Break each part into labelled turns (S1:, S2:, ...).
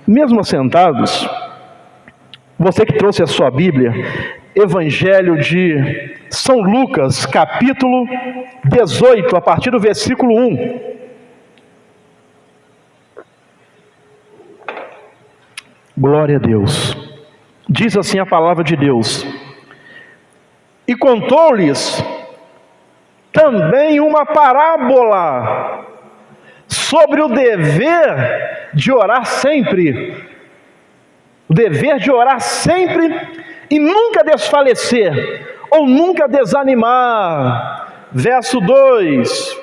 S1: Mesmo assentados, você que trouxe a sua Bíblia, Evangelho de São Lucas, capítulo 18, a partir do versículo 1. Glória a Deus. Diz assim a palavra de Deus: e contou-lhes também uma parábola sobre o dever de orar sempre. O dever de orar sempre e nunca desfalecer, ou nunca desanimar. Verso 2,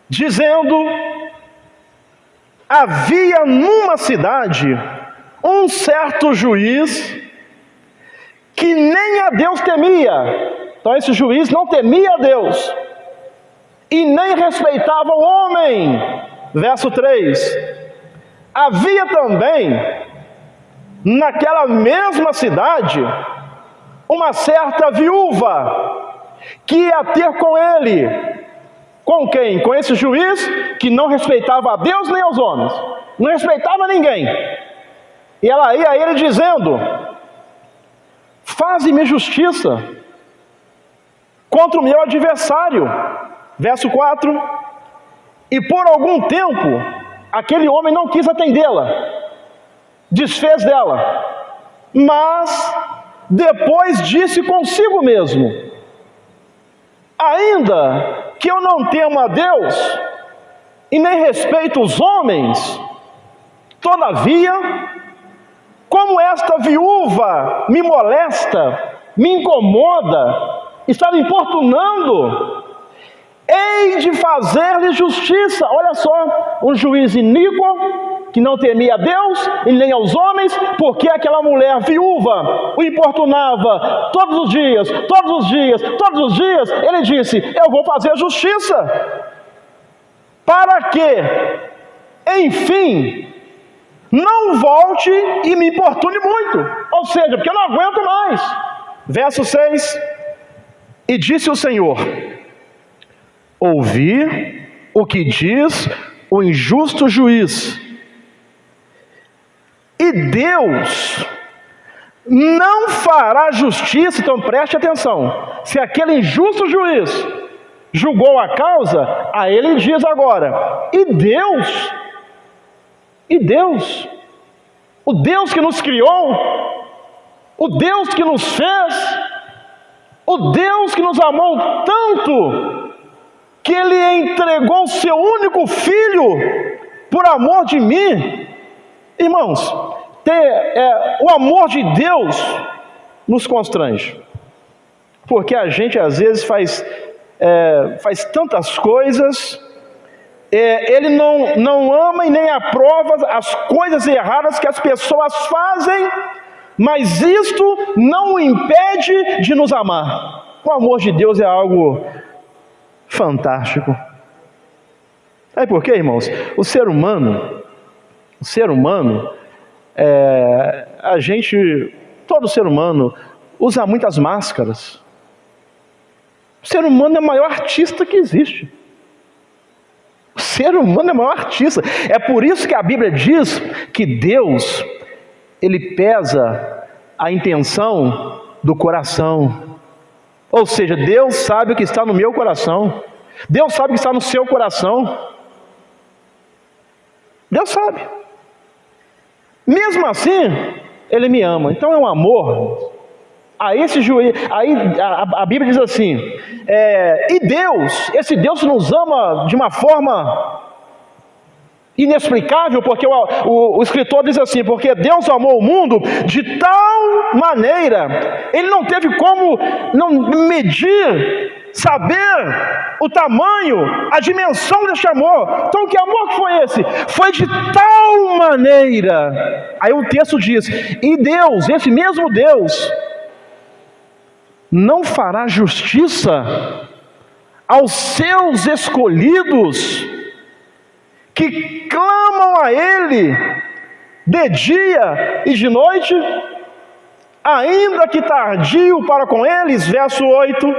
S1: dizendo: havia numa cidade um certo juiz que nem a Deus temia. Então esse juiz não temia a Deus e nem respeitava o homem. Verso 3, havia também naquela mesma cidade uma certa viúva que ia ter com ele. Com quem? Com esse juiz que não respeitava a Deus nem aos homens, não respeitava ninguém. E ela ia a ele dizendo: faze-me justiça contra o meu adversário. Verso 4, e por algum tempo aquele homem não quis atendê-la, desfez dela, mas depois disse consigo mesmo: ainda que eu não temo a Deus e nem respeito os homens, todavia, como esta viúva me molesta, me incomoda, está me importunando, hei de fazer-lhe justiça. Olha só, um juiz iníquo, que não temia a Deus e nem aos homens, porque aquela mulher viúva o importunava todos os dias, todos os dias, todos os dias. Ele disse: eu vou fazer justiça, para que, enfim, não volte e me importune muito. Ou seja, porque eu não aguento mais. Verso 6, e disse o Senhor: ouvi o que diz o injusto juiz, e Deus não fará justiça. Então preste atenção: se aquele injusto juiz julgou a causa, a ele diz agora: e Deus, o Deus que nos criou, o Deus que nos fez, o Deus que nos amou tanto, que Ele entregou o seu único Filho por amor de mim. Irmãos, o amor de Deus nos constrange, porque a gente às vezes faz tantas coisas. Ele não ama e nem aprova as coisas erradas que as pessoas fazem, mas isto não o impede de nos amar. O amor de Deus é algo fantástico. Sabe por quê, irmãos? O ser humano, todo ser humano usa muitas máscaras. O ser humano é o maior artista que existe. O ser humano é o maior artista. É por isso que a Bíblia diz que Deus, Ele pesa a intenção do coração. Ou seja, Deus sabe o que está no meu coração. Deus sabe o que está no seu coração. Deus sabe. Mesmo assim, Ele me ama. Então é um amor. Aí a Bíblia diz assim: e Deus, esse Deus nos ama de uma forma inexplicável, porque o escritor diz assim: porque Deus amou o mundo de tal maneira, Ele não teve como não medir, saber o tamanho, a dimensão deste amor. Então que amor que foi esse? Foi de tal maneira. Aí o texto diz: e Deus, esse mesmo Deus, não fará justiça aos seus escolhidos, que clamam a Ele de dia e de noite, ainda que tardio para com eles. Verso 8,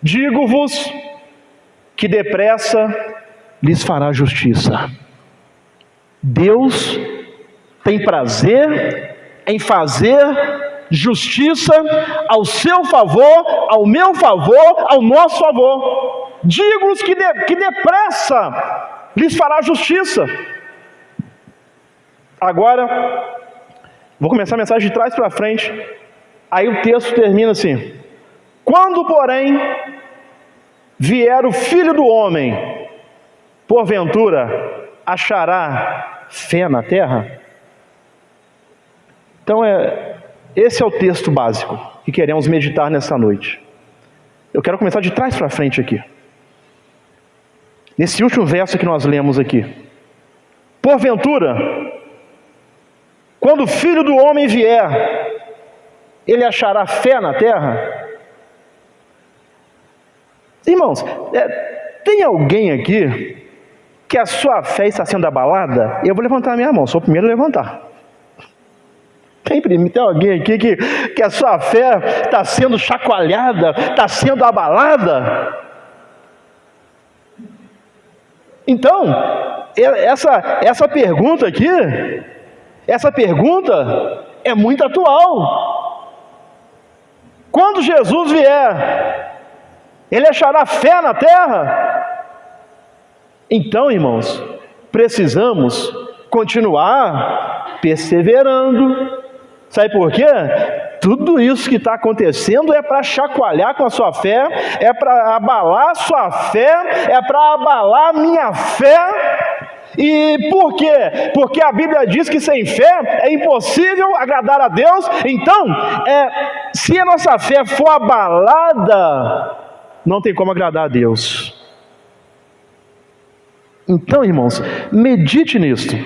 S1: digo-vos que depressa lhes fará justiça. Deus tem prazer em fazer justiça ao seu favor, ao meu favor, ao nosso favor. Digo-vos que depressa lhes fará justiça. Agora, vou começar a mensagem de trás para frente. Aí o texto termina assim: quando, porém, vier o Filho do Homem, porventura achará fé na terra? Então, esse é o texto básico que queremos meditar nessa noite. Eu quero começar de trás para frente aqui. Nesse último verso que nós lemos aqui: porventura, quando o Filho do Homem vier, ele achará fé na terra? Irmãos, tem alguém aqui que a sua fé está sendo abalada? Eu vou levantar a minha mão, sou o primeiro a levantar. Tem alguém aqui que a sua fé está sendo chacoalhada, está sendo abalada? Então, essa pergunta aqui, essa pergunta é muito atual. Quando Jesus vier, ele achará fé na terra? Então, irmãos, precisamos continuar perseverando. Sabe por quê? Tudo isso que está acontecendo é para chacoalhar com a sua fé, é para abalar a sua fé, é para abalar a minha fé. E por quê? Porque a Bíblia diz que sem fé é impossível agradar a Deus. Então, se a nossa fé for abalada, não tem como agradar a Deus. Então, irmãos, medite nisto.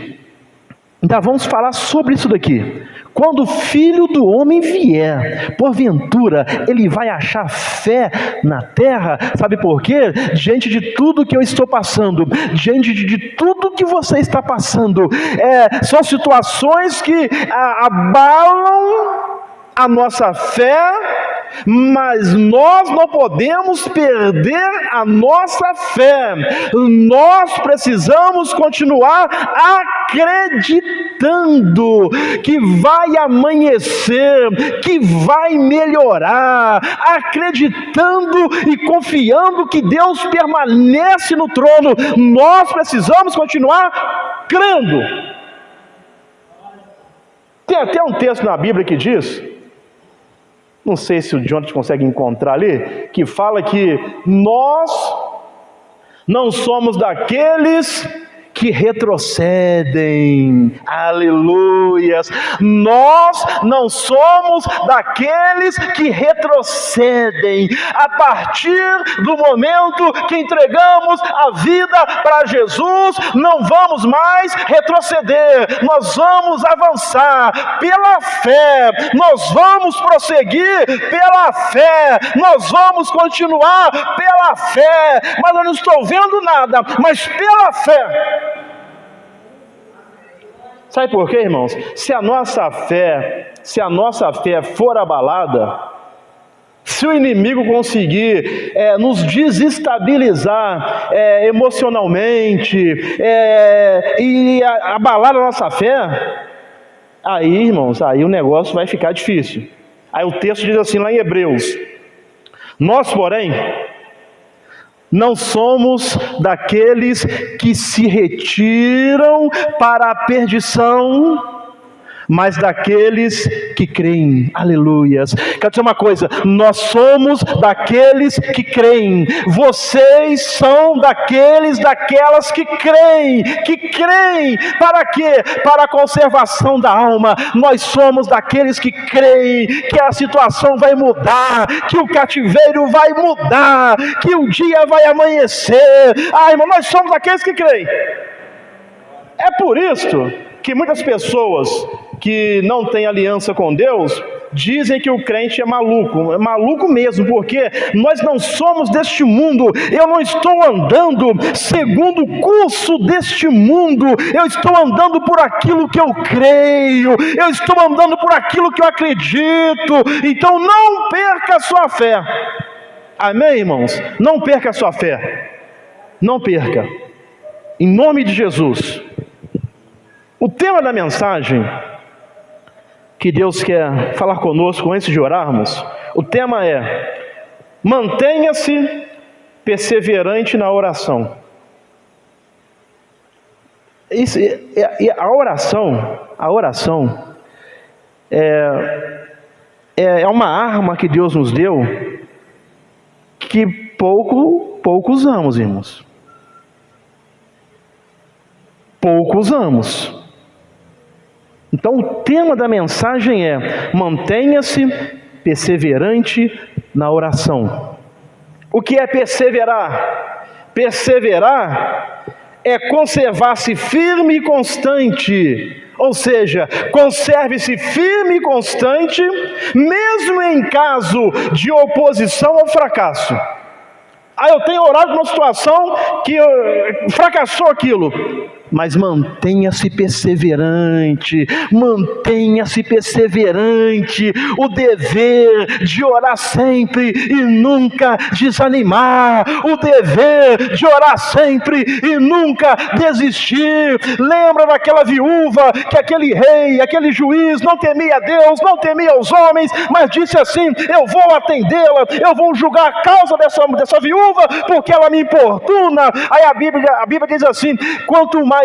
S1: Então vamos falar sobre isso daqui. Quando o Filho do Homem vier, porventura ele vai achar fé na terra? Sabe por quê? Diante de tudo que eu estou passando, diante de tudo que você está passando, são situações que abalam a nossa fé, mas nós não podemos perder a nossa fé. Nós precisamos continuar acreditando que vai amanhecer, que vai melhorar, acreditando e confiando que Deus permanece no trono. Nós precisamos continuar crendo. Tem até um texto na Bíblia que diz, não sei se o Jonathan consegue encontrar ali, que fala que nós não somos daqueles que retrocedem. Aleluias! Nós não somos daqueles que retrocedem. A partir do momento que entregamos a vida para Jesus, não vamos mais retroceder. Nós vamos avançar pela fé. Nós vamos prosseguir pela fé. Nós vamos continuar pela fé. Mas eu não estou vendo nada, mas pela fé. Sabe por quê, irmãos? Se a nossa fé for abalada, se o inimigo conseguir nos desestabilizar emocionalmente e abalar a nossa fé, aí, irmãos, aí o negócio vai ficar difícil. Aí o texto diz assim lá em Hebreus: nós, porém, não somos daqueles que se retiram para a perdição, mas daqueles que creem. Aleluias. Quero dizer uma coisa: nós somos daqueles que creem. Vocês são daquelas que creem. Para quê? Para a conservação da alma. Nós somos daqueles que creem que a situação vai mudar, que o cativeiro vai mudar, que o dia vai amanhecer. Irmão, nós somos daqueles que creem. É por isso que muitas pessoas que não têm aliança com Deus dizem que o crente é maluco mesmo, porque nós não somos deste mundo. Eu não estou andando segundo o curso deste mundo, eu estou andando por aquilo que eu creio, eu estou andando por aquilo que eu acredito. Então não perca a sua fé. Amém, irmãos? Não perca a sua fé, não perca, em nome de Jesus. O tema da mensagem que Deus quer falar conosco antes de orarmos, o tema é: mantenha-se perseverante na oração. Isso, a oração é uma arma que Deus nos deu que pouco usamos, irmãos. Pouco usamos. Então o tema da mensagem é: mantenha-se perseverante na oração. O que é perseverar? Perseverar é conservar-se firme e constante. Ou seja, conserve-se firme e constante, mesmo em caso de oposição ou fracasso. Eu tenho orado por uma situação que fracassou aquilo. Mas mantenha-se perseverante, mantenha-se perseverante. O dever de orar sempre e nunca desanimar, o dever de orar sempre e nunca desistir. Lembra daquela viúva que aquele rei, aquele juiz não temia Deus, não temia os homens, mas disse assim: eu vou atendê-la, eu vou julgar a causa dessa viúva, porque ela me importuna. Aí a Bíblia diz assim: quanto mais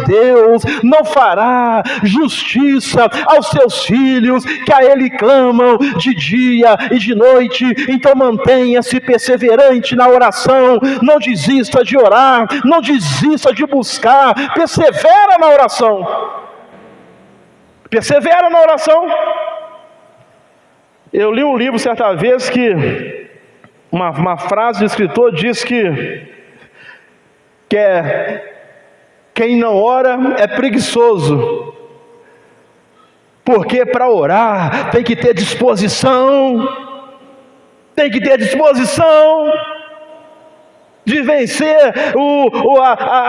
S1: Deus não fará justiça aos seus filhos, que a Ele clamam de dia e de noite. Então mantenha-se perseverante na oração, não desista de orar, não desista de buscar, persevera na oração. Persevera na oração. Eu li um livro certa vez que uma frase do escritor diz que quem não ora é preguiçoso, porque para orar tem que ter disposição, de vencer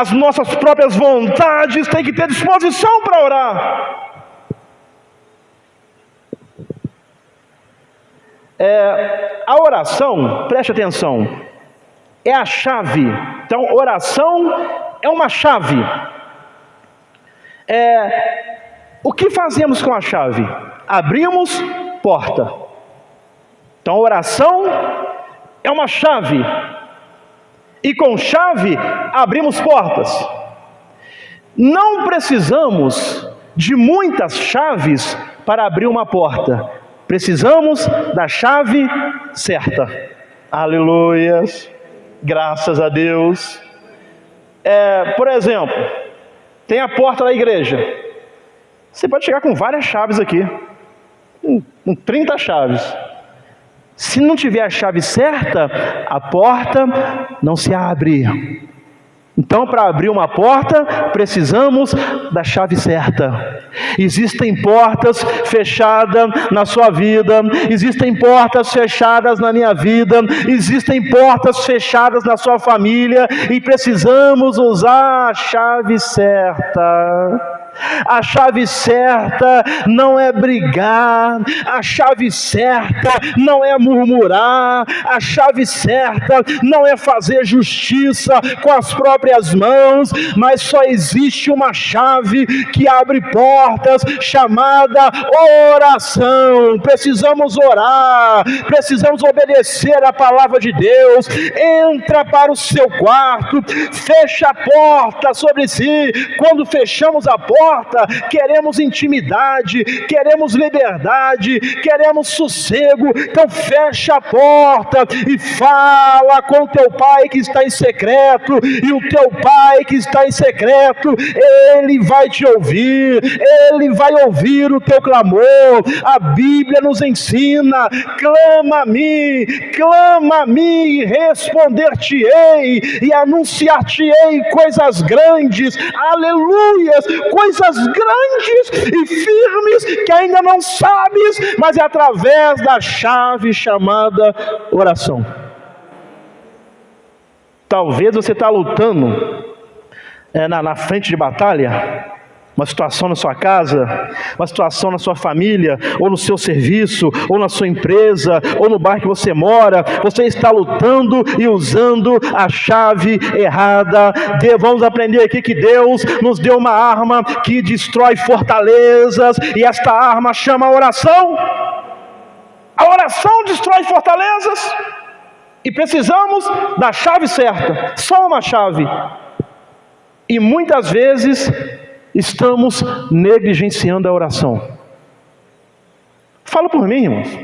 S1: as nossas próprias vontades, tem que ter disposição para orar. A oração, preste atenção, é a chave. Então, oração é uma chave. O que fazemos com a chave? Abrimos porta. Então, oração é uma chave. E com chave, abrimos portas. Não precisamos de muitas chaves para abrir uma porta. Precisamos da chave certa. Aleluias. Graças a Deus. Por exemplo, tem a porta da igreja. Você pode chegar com várias chaves aqui, com 30 chaves. Se não tiver a chave certa, a porta não se abre. Então, para abrir uma porta, precisamos da chave certa. Existem portas fechadas na sua vida, existem portas fechadas na minha vida, existem portas fechadas na sua família, e precisamos usar a chave certa. A chave certa não é brigar, a chave certa não é murmurar, a chave certa não é fazer justiça com as próprias mãos, mas só existe uma chave que abre portas, chamada oração. Precisamos orar, precisamos obedecer a palavra de Deus. Entra para o seu quarto, fecha a porta sobre si. Quando fechamos a porta, queremos intimidade, queremos liberdade, queremos sossego. Então fecha a porta e fala com teu Pai que está em secreto, e o teu Pai que está em secreto, Ele vai te ouvir, Ele vai ouvir o teu clamor. A Bíblia nos ensina: clama a mim, e responder-te-ei, e anunciar-te-ei coisas grandes, aleluias, coisas grandes e firmes que ainda não sabes, mas é através da chave chamada oração. Talvez você está lutando na frente de batalha, uma situação na sua casa, uma situação na sua família, ou no seu serviço, ou na sua empresa, ou no bairro que você mora, você está lutando e usando a chave errada. Vamos aprender aqui que Deus nos deu uma arma que destrói fortalezas, e esta arma chama a oração. A oração destrói fortalezas, e precisamos da chave certa, só uma chave. E muitas vezes estamos negligenciando a oração. Fala por mim, irmãos.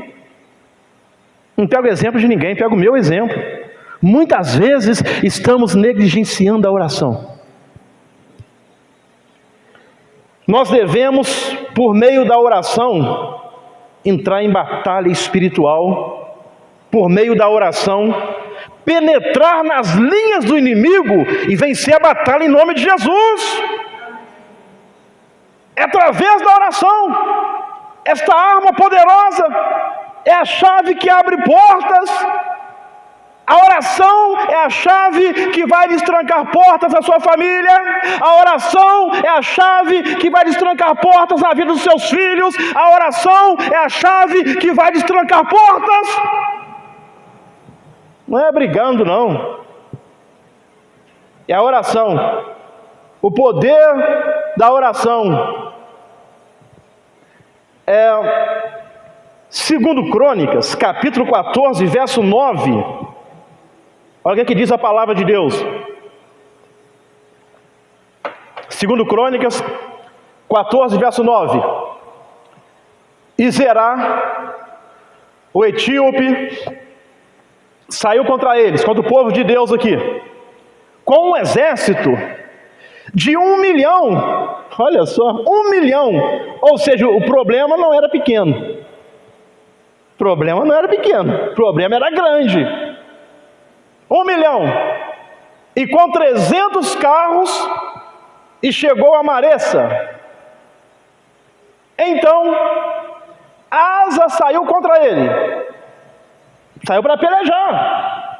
S1: Não pego exemplo de ninguém, pego o meu exemplo. Muitas vezes estamos negligenciando a oração. Nós devemos, por meio da oração, entrar em batalha espiritual. Por meio da oração, penetrar nas linhas do inimigo e vencer a batalha em nome de Jesus. É através da oração. Esta arma poderosa é a chave que abre portas. A oração é a chave que vai destrancar portas na sua família. A oração é a chave que vai destrancar portas na vida dos seus filhos. A oração é a chave que vai destrancar portas. Não é brigando, não. É a oração. O poder da oração. 2 Crônicas, capítulo 14, verso 9. Olha o que diz a palavra de Deus. 2 Crônicas 14, verso 9. E Zerá, o etíope, saiu contra eles, contra o povo de Deus aqui, com um exército de 1 milhão. Olha só, 1 milhão. Ou seja, o problema não era pequeno. O problema não era pequeno, o problema era grande. 1 milhão. E com 300 carros, e chegou a Maressa. Então Asa saiu contra ele, saiu para pelejar,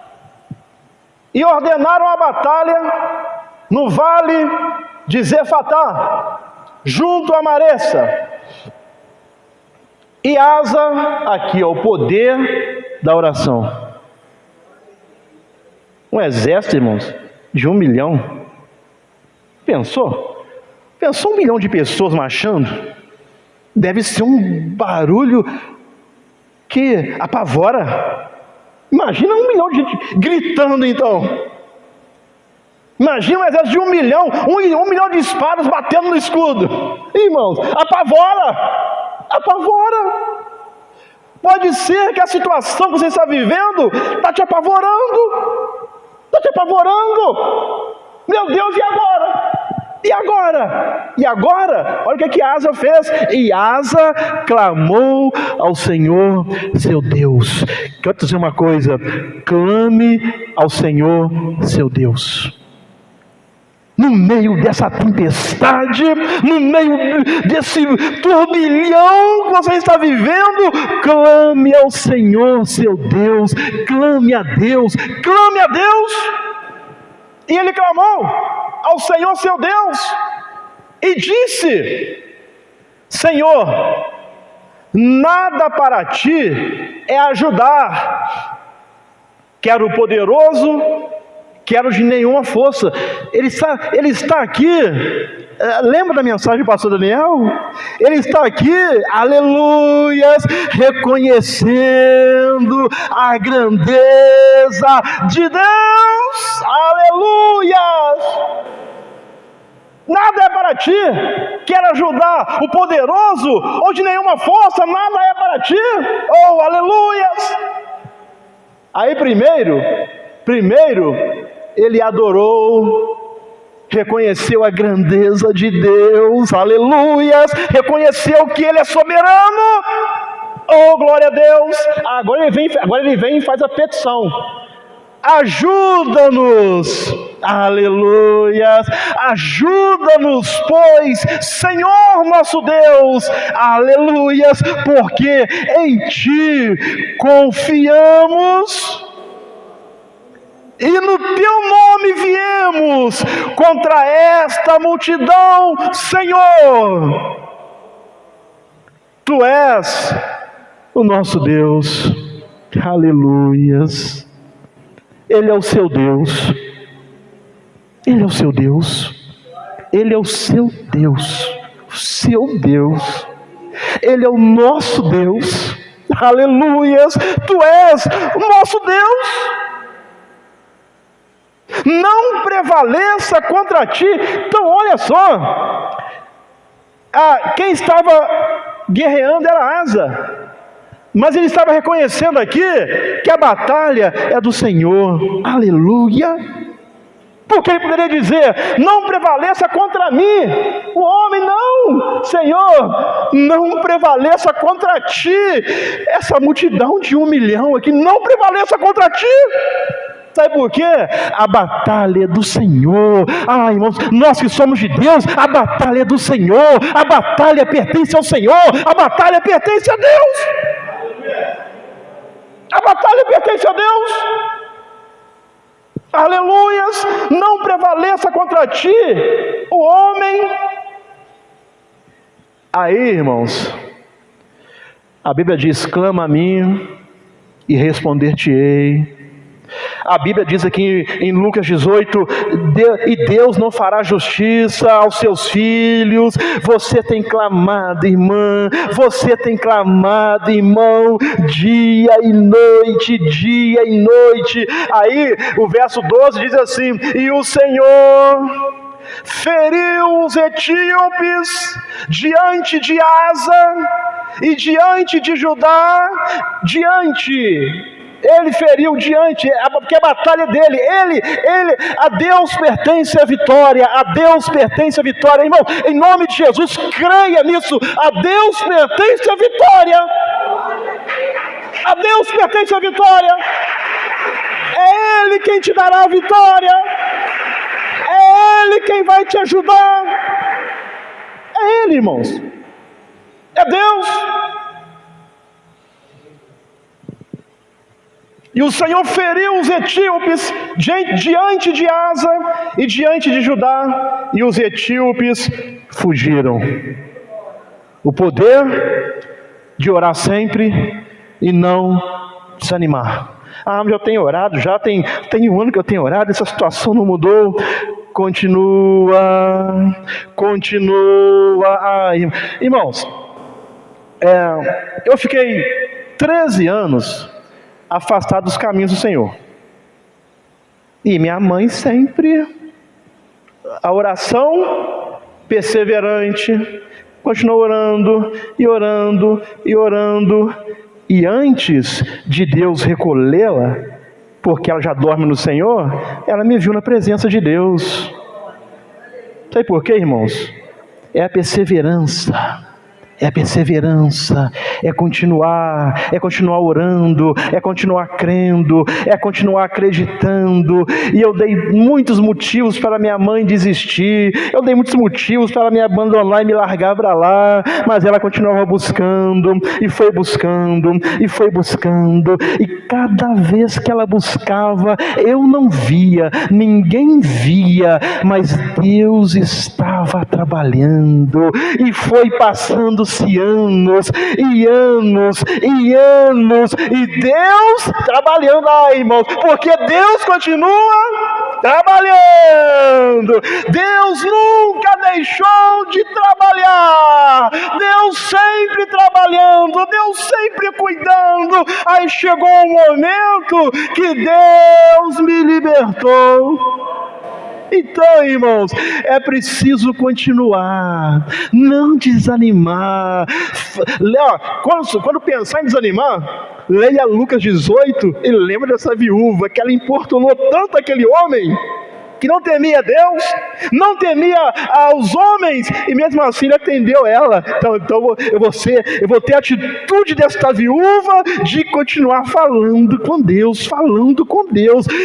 S1: e ordenaram a batalha no vale de Zefatá, junto a Maressa. E Asa, aqui ó, o poder da oração. Um exército, irmãos, de 1 milhão. Pensou? Pensou 1 milhão de pessoas marchando? Deve ser um barulho que apavora. Imagina 1 milhão de gente gritando então. Imagina um exército de 1 milhão, 1 milhão de espadas batendo no escudo. Irmãos, apavora. Apavora. Pode ser que a situação que você está vivendo está te apavorando. Está te apavorando. Meu Deus, e agora? E agora? E agora? Olha o que Asa fez. E Asa clamou ao Senhor seu Deus. Quero te dizer uma coisa. Clame ao Senhor seu Deus. No meio dessa tempestade, no meio desse turbilhão que você está vivendo, clame ao Senhor seu Deus. Clame a Deus. Clame a Deus. E ele clamou ao Senhor seu Deus e disse: Senhor, nada para ti é ajudar, quero poderoso, quero de nenhuma força. Ele está aqui. Lembra da mensagem do pastor Daniel? Ele está aqui, aleluias, reconhecendo a grandeza de Deus, aleluias. Nada é para ti, quer ajudar o poderoso, ou de nenhuma força, nada é para ti, oh, aleluias. Aí primeiro, ele adorou, reconheceu a grandeza de Deus, aleluias, reconheceu que Ele é soberano, oh glória a Deus. Agora ele vem e faz a petição: ajuda-nos, aleluias, ajuda-nos, pois, Senhor nosso Deus, aleluias, porque em Ti confiamos, e no Teu nome aliviemos contra esta multidão, Senhor. Tu és o nosso Deus, aleluias. Ele é o seu Deus, Ele é o seu Deus, Ele é o seu Deus, o seu Deus, Ele é o nosso Deus, aleluias. Tu és o nosso Deus. Não prevaleça contra ti. Então olha só, quem estava guerreando era Asa, mas ele estava reconhecendo aqui que a batalha é do Senhor, aleluia. Porque ele poderia dizer: não prevaleça contra mim, o homem. Não, Senhor, não prevaleça contra ti, essa multidão de 1 milhão aqui, não prevaleça contra ti. Sabe por quê? A batalha é do Senhor. Irmãos, nós que somos de Deus, a batalha é do Senhor, a batalha pertence ao Senhor, a batalha pertence a Deus, a batalha pertence a Deus, aleluias. Não prevaleça contra ti o homem. Aí, irmãos, a Bíblia diz: clama a mim e responder-te-ei. A Bíblia diz aqui em Lucas 18, e Deus não fará justiça aos seus filhos. Você tem clamado, irmã, você tem clamado, irmão, dia e noite, dia e noite. Aí o verso 12 diz assim: e o Senhor feriu os etíopes diante de Asa e diante de Judá, Ele feriu diante, porque a batalha dele, a Deus pertence a vitória, a Deus pertence a vitória, irmão, em nome de Jesus, creia nisso, a Deus pertence a vitória, a Deus pertence a vitória, é Ele quem te dará a vitória, é Ele quem vai te ajudar, é Ele, irmãos, é Deus. E o Senhor feriu os etíopes diante de Asa e diante de Judá, e os etíopes fugiram. O poder de orar sempre e não desanimar. Mas eu tenho orado, já tem 1 ano que eu tenho orado, essa situação não mudou. Continua. Irmãos, eu fiquei 13 anos afastado dos caminhos do Senhor, e minha mãe sempre, a oração perseverante, continuou orando, e antes de Deus recolhê-la, porque ela já dorme no Senhor, ela me viu na presença de Deus. Sabe por quê, irmãos? É a perseverança, é continuar orando, é continuar crendo, é continuar acreditando. E eu dei muitos motivos para minha mãe desistir, eu dei muitos motivos para ela me abandonar e me largar para lá, mas ela continuava buscando, e foi buscando, e cada vez que ela buscava, eu não via, ninguém via, mas Deus estava trabalhando, e foi passando-se anos, e Deus trabalhando, irmãos, porque Deus continua trabalhando, Deus nunca deixou de trabalhar, Deus sempre trabalhando, Deus sempre cuidando. Aí chegou um momento que Deus me libertou. Então, irmãos, é preciso continuar, não desanimar. Quando pensar em desanimar, leia Lucas 18 e lembra dessa viúva, que ela importunou tanto aquele homem, que não temia Deus, não temia aos homens, e mesmo assim ele atendeu ela. Então eu vou ter a atitude desta viúva de continuar falando com Deus,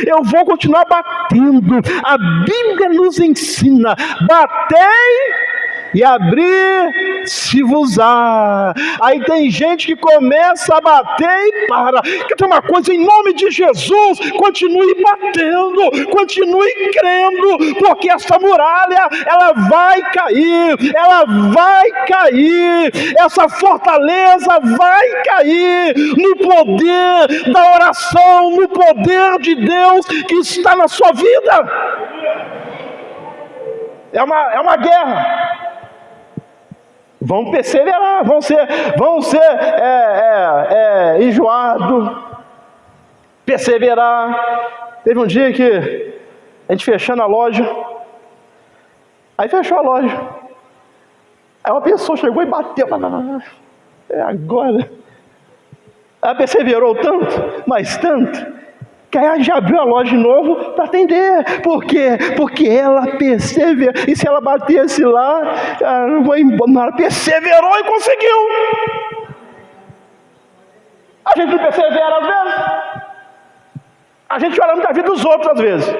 S1: eu vou continuar batendo. A Bíblia nos ensina: batei e abrir se vos há. Aí tem gente que começa a bater e para. Quer dizer uma coisa, em nome de Jesus, continue batendo, continue crendo, porque essa muralha, ela vai cair, essa fortaleza vai cair, no poder da oração, no poder de Deus que está na sua vida. É uma guerra. Vão perseverar, vão ser enjoados, perseverar. Teve um dia que a gente fechando a loja, aí fechou a loja, aí uma pessoa chegou e bateu, agora, ela perseverou tanto, mas tanto, que aí já abriu a loja de novo para atender. Por quê? Porque ela perseverou. E se ela batesse lá, ela não vai embora. Ela perseverou e conseguiu. A gente não persevera às vezes. A gente olha muito a vida dos outros às vezes.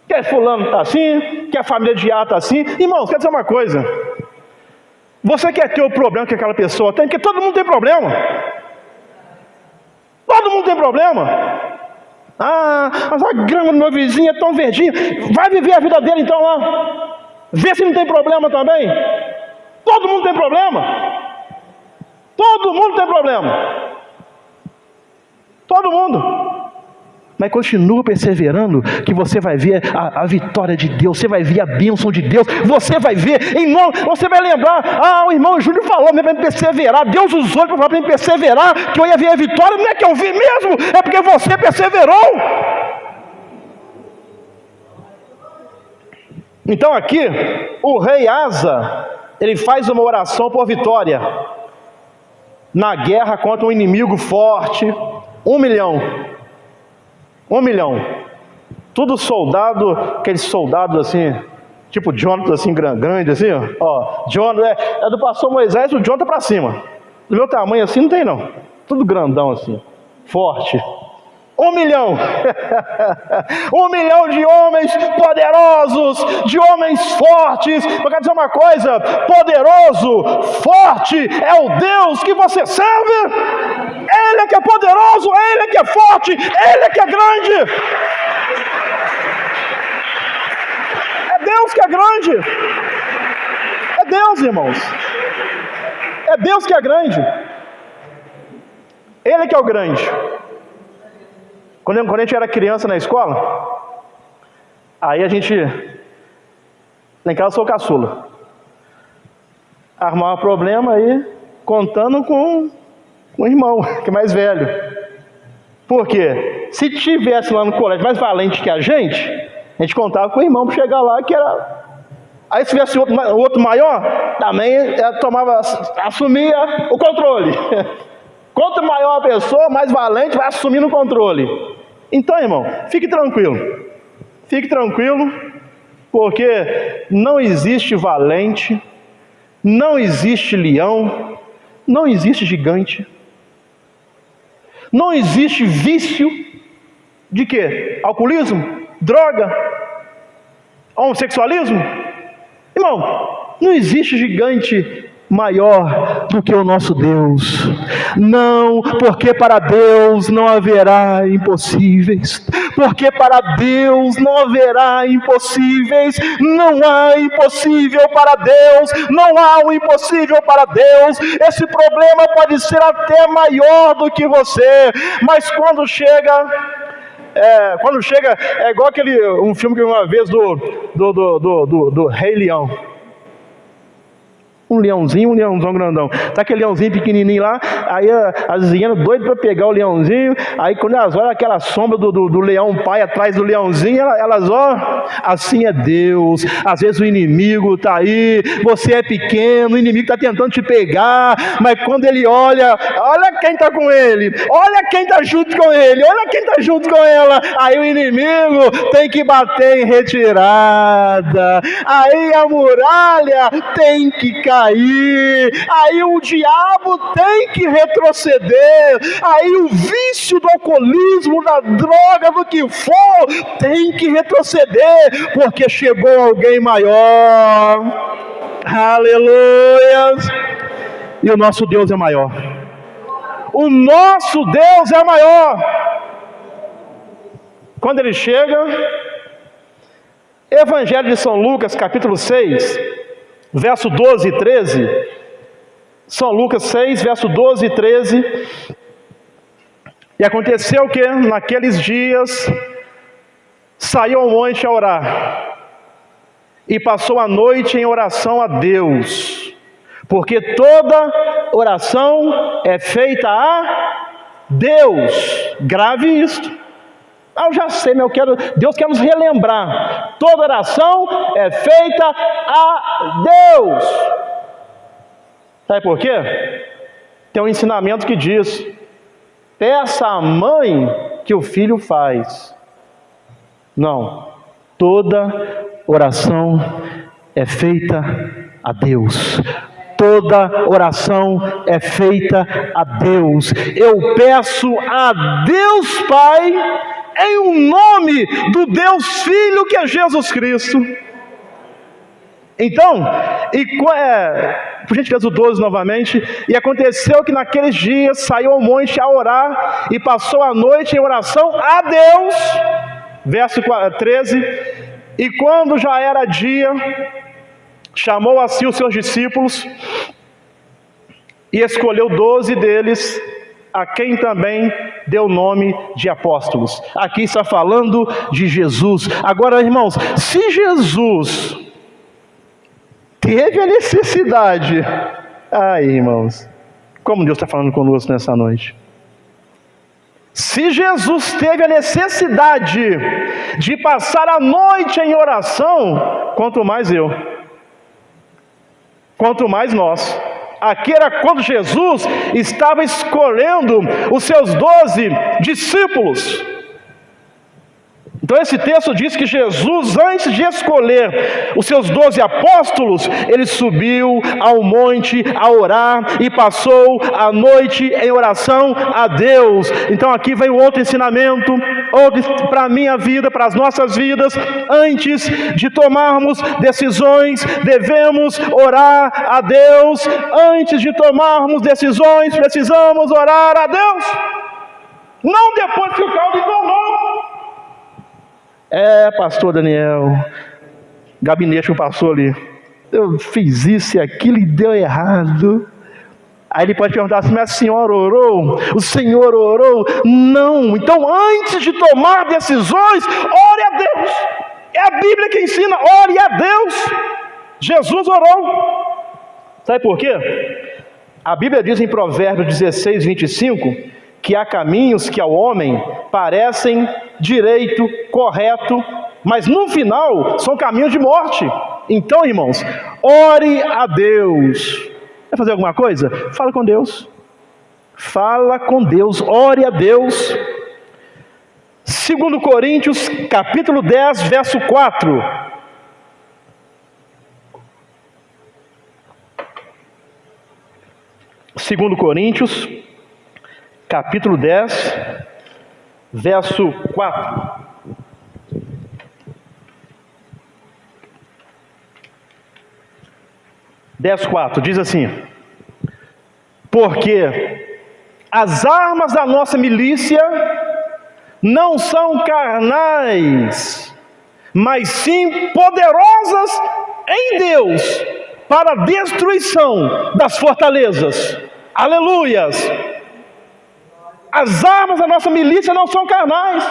S1: Que fulano está assim, que a família de A está assim. Irmãos, quer dizer uma coisa. Você quer ter o problema que aquela pessoa tem? Porque todo mundo tem problema. Todo mundo tem problema. Mas a grama do meu vizinho é tão verdinha. Vai viver a vida dele então lá. Vê se não tem problema também. Todo mundo tem problema. Todo mundo tem problema. Todo mundo. Mas continua perseverando, que você vai ver a vitória de Deus, você vai ver a bênção de Deus, você vai ver, você vai lembrar, o irmão Júlio falou para me perseverar, Deus usou para me perseverar, que eu ia ver a vitória. Não é que eu vi mesmo, é porque você perseverou. Então aqui, o rei Asa, ele faz uma oração por vitória, na guerra contra um inimigo forte, 1 milhão. 1 milhão, tudo soldado, aqueles soldados assim, tipo Jonathan assim, grande assim, ó, Jonathan é do pastor Moisés, o Jonathan para cima, do meu tamanho assim não tem não, tudo grandão assim, forte. 1 milhão, 1 milhão de homens poderosos, de homens fortes. Eu quero dizer uma coisa, poderoso, forte, é o Deus que você serve. Ele é que é poderoso, Ele é que é forte, Ele é que é grande. É Deus que é grande. É Deus, irmãos. É Deus que é grande. Ele é que é o grande. Quando a gente era criança na escola, aí a gente, lá em casa eu sou caçula, arrumava problema aí, contando com o irmão, que é mais velho. Por quê? Se tivesse lá no colégio mais valente que a gente contava com o irmão para chegar lá, que era... Aí se tivesse outro maior, também assumia o controle. Quanto maior a pessoa, mais valente, vai assumindo o controle. Então, irmão, fique tranquilo, porque não existe valente, não existe leão, não existe gigante, não existe vício de quê? Alcoolismo, droga, homossexualismo. Irmão, não existe gigante maior do que o nosso Deus. Não, porque para Deus não haverá impossíveis. Porque para Deus não haverá impossíveis. Não há impossível para Deus. Não há um impossível para Deus. Esse problema pode ser até maior do que você, mas quando chega é igual um filme que uma vez do Rei Leão. Um leãozão grandão. Tá aquele leãozinho pequenininho lá, aí as hienas doidas para pegar o leãozinho, aí quando elas olham aquela sombra do leão pai atrás do leãozinho, elas assim é Deus. Às vezes o inimigo tá aí, você é pequeno, o inimigo tá tentando te pegar, mas quando ele olha quem tá com ele, olha quem tá junto com ele, olha quem tá junto com ela, aí o inimigo tem que bater em retirada, aí a muralha tem que cair, aí o diabo tem que retroceder, aí o vício do alcoolismo, da droga, do que for, tem que retroceder, porque chegou alguém maior. Aleluias! E o nosso Deus é maior. O nosso Deus é maior. Quando ele chega, Evangelho de São Lucas, capítulo 6, verso 12 e 13. São Lucas 6, verso 12 e 13. E aconteceu que naqueles dias saiu ao monte a orar, e passou a noite em oração a Deus, porque toda oração é feita a Deus. Grave isto. Eu já sei, mas Deus quer nos relembrar. Toda oração é feita a Deus. Sabe por quê? Tem um ensinamento que diz: peça à mãe que o filho faz. Não, toda oração é feita a Deus. Toda oração é feita a Deus. Eu peço a Deus Pai em o nome do Deus Filho, que é Jesus Cristo. Então, por gentileza o 12 novamente. E aconteceu que naqueles dias saiu ao monte a orar, e passou a noite em oração a Deus. Verso 13. E quando já era dia, chamou a si os seus discípulos, e escolheu 12 deles, a quem também deu o nome de apóstolos. Aqui está falando de Jesus. Agora, irmãos, se Jesus teve a necessidade, irmãos, como Deus está falando conosco nessa noite. Se Jesus teve a necessidade de passar a noite em oração, quanto mais eu, quanto mais nós. Aqui era quando Jesus estava escolhendo os seus 12 discípulos. Então esse texto diz que Jesus, antes de escolher os seus 12 apóstolos, ele subiu ao monte a orar e passou a noite em oração a Deus. Então aqui vem outro ensinamento, para a minha vida, para as nossas vidas. Antes de tomarmos decisões, devemos orar a Deus. Antes de tomarmos decisões, precisamos orar a Deus. Não depois que o caldo entornou. Pastor Daniel, gabinete que passou ali, eu fiz isso e aquilo e deu errado. Aí ele pode perguntar assim: mas a senhora orou? O senhor orou? Não. Então, antes de tomar decisões, ore a Deus. É a Bíblia que ensina: ore a Deus. Jesus orou. Sabe por quê? A Bíblia diz em Provérbios 16, 25, que há caminhos que ao homem parecem direito, correto, mas no final são caminhos de morte. Então, irmãos, ore a Deus. Vai fazer alguma coisa? Fala com Deus. Fala com Deus, ore a Deus. 2 Coríntios, capítulo 10, verso 4. Segundo Coríntios, capítulo 10, verso 4. Diz assim: porque as armas da nossa milícia não são carnais, mas sim poderosas em Deus para a destruição das fortalezas. Aleluias! As armas da nossa milícia não são carnais.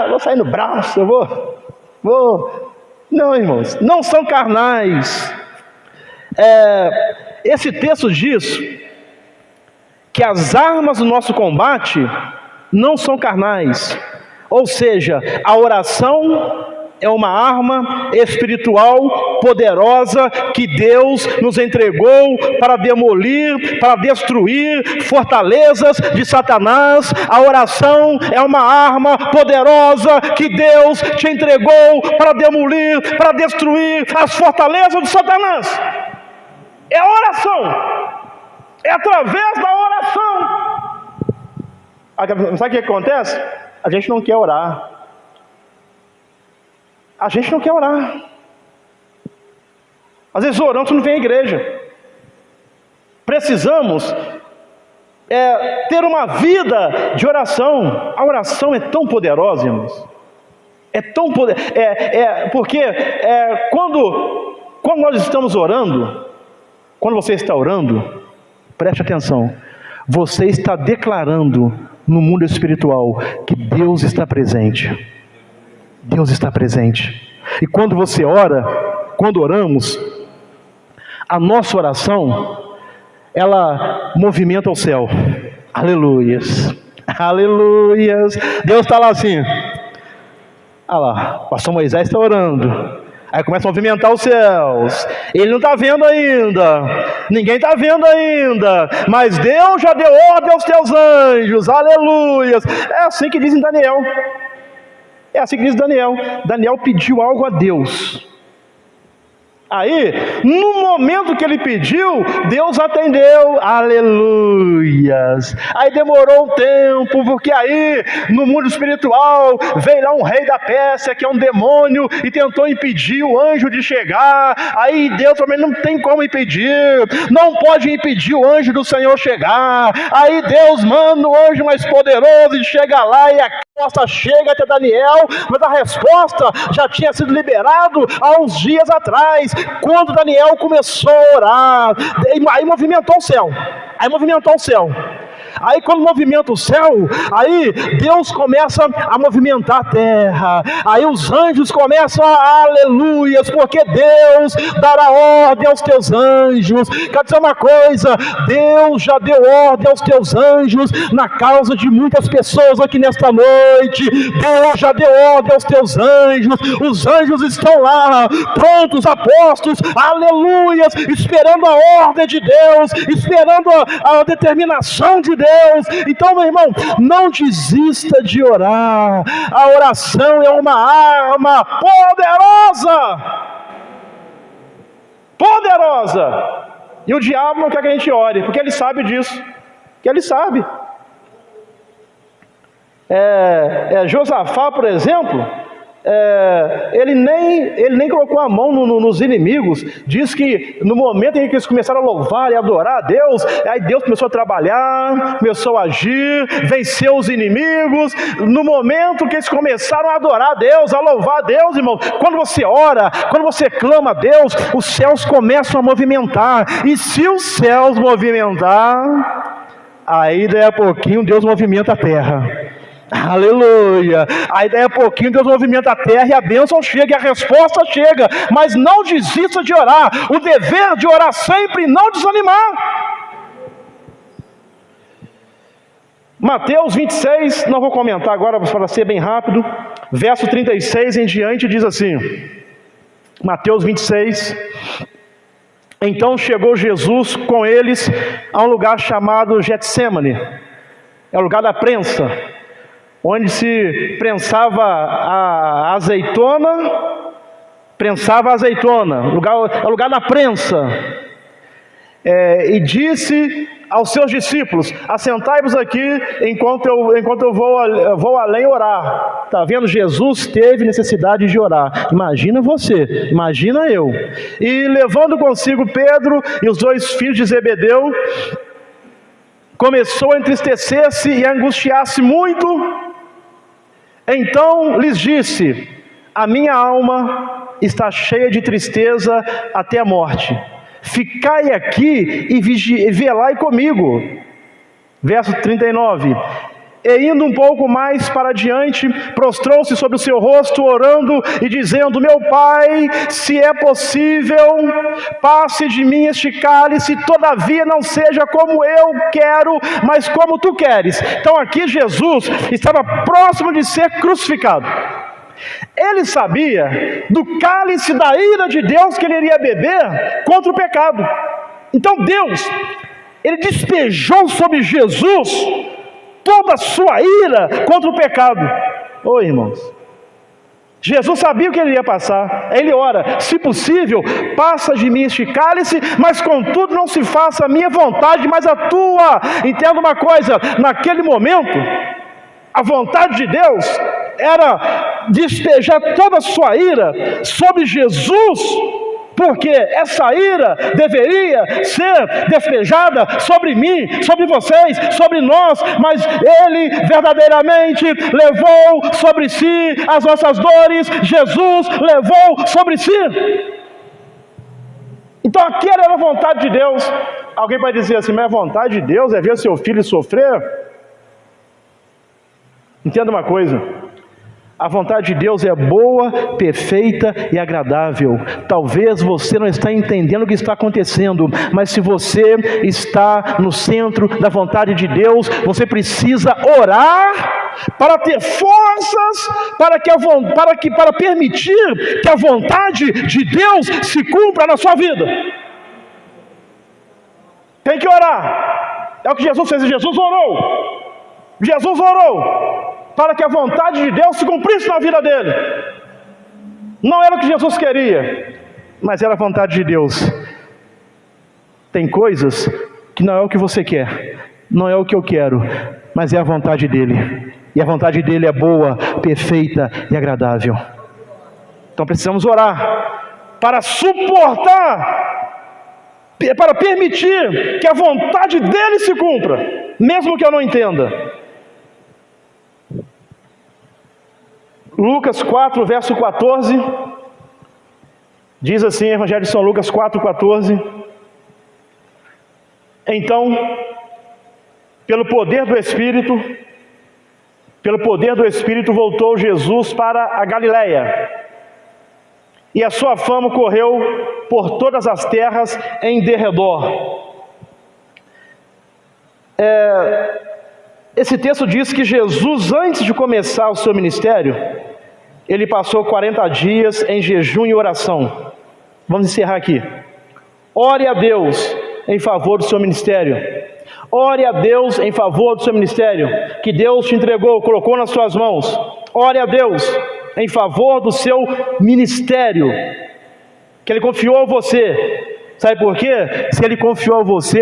S1: Vou sair no braço, eu vou. Não, irmãos, não são carnais. Esse texto diz que as armas do nosso combate não são carnais. Ou seja, a oração é uma arma espiritual poderosa que Deus nos entregou para demolir, para destruir fortalezas de Satanás. A oração é uma arma poderosa que Deus te entregou para demolir, para destruir as fortalezas de Satanás. É a oração. É através da oração. Sabe o que acontece? A gente não quer orar. A gente não quer orar. Às vezes oramos e não vem à igreja. Precisamos ter uma vida de oração. A oração é tão poderosa, irmãos. É tão poderosa. Porque quando nós estamos orando, quando você está orando, preste atenção, você está declarando no mundo espiritual que Deus está presente. Deus está presente. E quando você ora, quando oramos, a nossa oração, ela movimenta o céu. Aleluias, aleluias. Deus está lá assim. Olha lá, o pastor Moisés está orando. Aí começa a movimentar os céus. Ele não está vendo ainda, ninguém está vendo ainda, mas Deus já deu ordem aos teus anjos. Aleluias. É assim que diz em Daniel. É assim que diz Daniel. Daniel pediu algo a Deus. Aí, no momento que ele pediu, Deus atendeu. Aleluias. Aí demorou um tempo, porque aí, no mundo espiritual, veio lá um rei da Pérsia, que é um demônio, e tentou impedir o anjo de chegar. Aí Deus também não tem como impedir, não pode impedir o anjo do Senhor chegar. Aí Deus manda o anjo mais poderoso e chega lá, e a resposta chega até Daniel, mas a resposta já tinha sido liberada há uns dias atrás, quando Daniel começou a orar. Aí movimentou o céu. Aí quando movimenta o céu, aí Deus começa a movimentar a terra. Aí os anjos começam a aleluias, porque Deus dará ordem aos teus anjos. Quero dizer uma coisa, Deus já deu ordem aos teus anjos na causa de muitas pessoas aqui nesta noite. Deus já deu ordem aos teus anjos. Os anjos estão lá, prontos, apostos, aleluias, esperando a ordem de Deus, esperando a determinação de Deus. Então, meu irmão, não desista de orar. A oração é uma arma poderosa. E o diabo não quer que a gente ore, porque ele sabe disso. Que ele sabe. Josafá, por exemplo, ele nem colocou a mão nos inimigos. Diz que no momento em que eles começaram a louvar e adorar a Deus, aí Deus começou a trabalhar, começou a agir, venceu os inimigos. No momento que eles começaram a adorar a Deus, a louvar a Deus, irmão, quando você ora, quando você clama a Deus, os céus começam a movimentar. E se os céus movimentar, aí daí a pouquinho Deus movimenta a terra. Aleluia. Aí daí a pouquinho Deus movimenta a terra e a bênção chega, e a resposta chega. Mas não desista de orar. O dever de orar sempre, não desanimar. Mateus 26, não vou comentar agora para ser bem rápido. Verso 36 em diante diz assim. Mateus 26. Então chegou Jesus com eles a um lugar chamado Getsêmani. É o lugar da prensa, onde se prensava a azeitona, o lugar da prensa. E disse aos seus discípulos: assentai-vos aqui enquanto eu vou além orar. Está vendo? Jesus teve necessidade de orar. Imagina você, imagina eu. E levando consigo Pedro e os 2 filhos de Zebedeu, começou a entristecer-se e a angustiar-se muito. Então lhes disse: a minha alma está cheia de tristeza até a morte. Ficai aqui e velai comigo. Verso 39. E indo um pouco mais para diante, prostrou-se sobre o seu rosto, orando e dizendo: meu Pai, se é possível, passe de mim este cálice, todavia não seja como eu quero, mas como tu queres. Então aqui Jesus estava próximo de ser crucificado. Ele sabia do cálice da ira de Deus que ele iria beber contra o pecado. Então Deus, ele despejou sobre Jesus toda a sua ira contra o pecado. Irmãos, Jesus sabia o que ele ia passar. Ele ora: se possível, passa de mim este cálice, mas contudo não se faça a minha vontade, mas a tua. Entenda uma coisa, naquele momento, a vontade de Deus era despejar toda a sua ira sobre Jesus, porque essa ira deveria ser despejada sobre mim, sobre vocês, sobre nós, mas Ele verdadeiramente levou sobre si as nossas dores. Jesus levou sobre si. Então aquela era a vontade de Deus. Alguém vai dizer assim, mas a vontade de Deus é ver seu filho sofrer? Entenda uma coisa, a vontade de Deus é boa, perfeita e agradável. Talvez você não está entendendo o que está acontecendo, mas se você está no centro da vontade de Deus, você precisa orar para ter forças, para permitir que a vontade de Deus se cumpra na sua vida. Tem que orar. É o que Jesus fez. Jesus orou para que a vontade de Deus se cumprisse na vida dele. Não era o que Jesus queria, mas era a vontade de Deus. Tem coisas que não é o que você quer, não é o que eu quero, mas é a vontade dele. E a vontade dele é boa, perfeita e agradável. Então precisamos orar para suportar, para permitir que a vontade dele se cumpra, mesmo que eu não entenda. Lucas 4, verso 14, diz assim, Evangelho de São Lucas 4, 14. Então, pelo poder do Espírito, voltou Jesus para a Galileia, e a sua fama correu por todas as terras em derredor. Esse texto diz que Jesus, antes de começar o seu ministério, ele passou 40 dias em jejum e oração. Vamos encerrar aqui. Ore a Deus em favor do seu ministério. Ore a Deus em favor do seu ministério, que Deus te entregou, colocou nas suas mãos. Ore a Deus em favor do seu ministério, que Ele confiou a você. Sabe por quê? Se Ele confiou a você,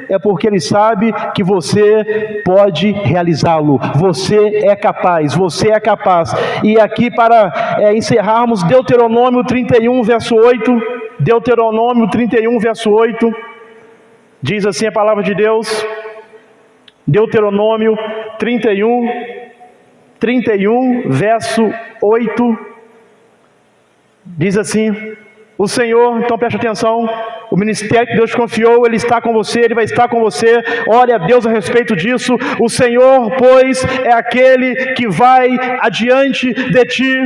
S1: é porque Ele sabe que você pode realizá-lo. Você é capaz. E aqui para encerrarmos, Deuteronômio 31, verso 8. Deuteronômio 31, verso 8. Diz assim a palavra de Deus. Deuteronômio 31, verso 8. Diz assim: o Senhor, então preste atenção, o ministério que Deus te confiou, Ele está com você, Ele vai estar com você. Ore a Deus a respeito disso. O Senhor, pois, é aquele que vai adiante de ti.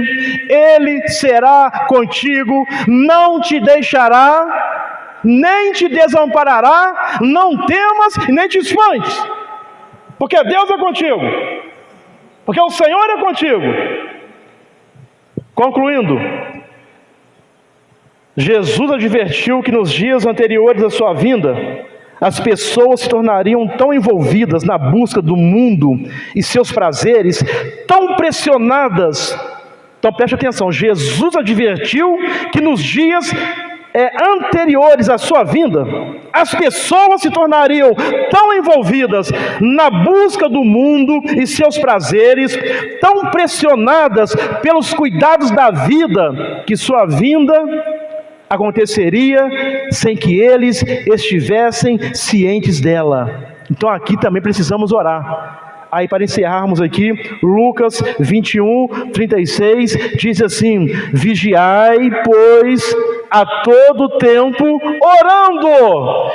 S1: Ele será contigo, não te deixará, nem te desamparará. Não temas e nem te espantes, porque Deus é contigo, porque o Senhor é contigo. Concluindo, Jesus advertiu que nos dias anteriores à sua vinda, as pessoas se tornariam tão envolvidas na busca do mundo e seus prazeres, tão pressionadas. Então preste atenção, Jesus advertiu que nos dias anteriores à sua vinda, as pessoas se tornariam tão envolvidas na busca do mundo e seus prazeres, tão pressionadas pelos cuidados da vida, que sua vinda aconteceria sem que eles estivessem cientes dela. Então aqui também precisamos orar. Aí para encerrarmos aqui, Lucas 21, 36, diz assim: vigiai, pois, a todo tempo orando.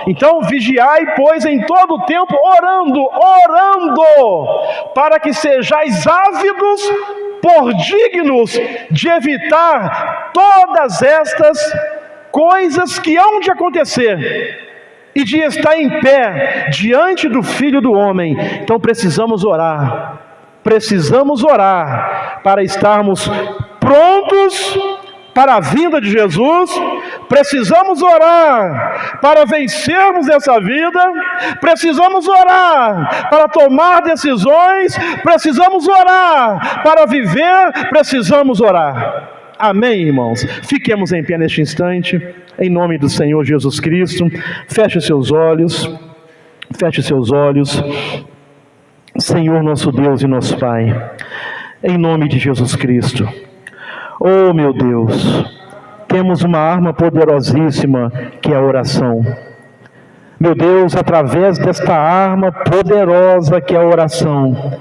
S1: Então vigiai, pois, em todo tempo orando, para que sejais ávidos por dignos de evitar todas estas coisas que hão de acontecer e de estar em pé diante do Filho do Homem. Então precisamos orar para estarmos prontos para a vinda de Jesus. Precisamos orar para vencermos essa vida. Precisamos orar para tomar decisões. Precisamos orar para viver. Precisamos orar. Amém, irmãos? Fiquemos em pé neste instante, em nome do Senhor Jesus Cristo. Feche seus olhos. Senhor nosso Deus e nosso Pai, em nome de Jesus Cristo. Oh meu Deus, temos uma arma poderosíssima, que é a oração. Meu Deus, através desta arma poderosa que é a oração,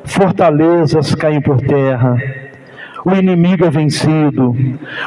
S1: fortalezas caem por terra, o inimigo é vencido,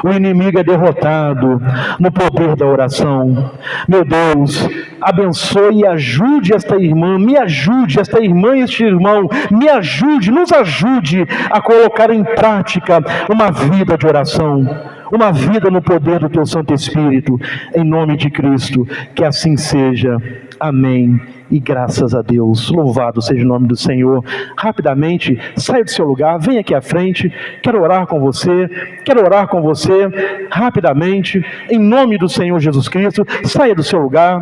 S1: o inimigo é derrotado no poder da oração. Meu Deus, abençoe e ajude esta irmã, me ajude, esta irmã e este irmão, me ajude, nos ajude a colocar em prática uma vida de oração, uma vida no poder do Teu Santo Espírito, em nome de Cristo, que assim seja. Amém. E graças a Deus, louvado seja o nome do Senhor. Rapidamente, saia do seu lugar, venha aqui à frente, quero orar com você, rapidamente, em nome do Senhor Jesus Cristo, saia do seu lugar.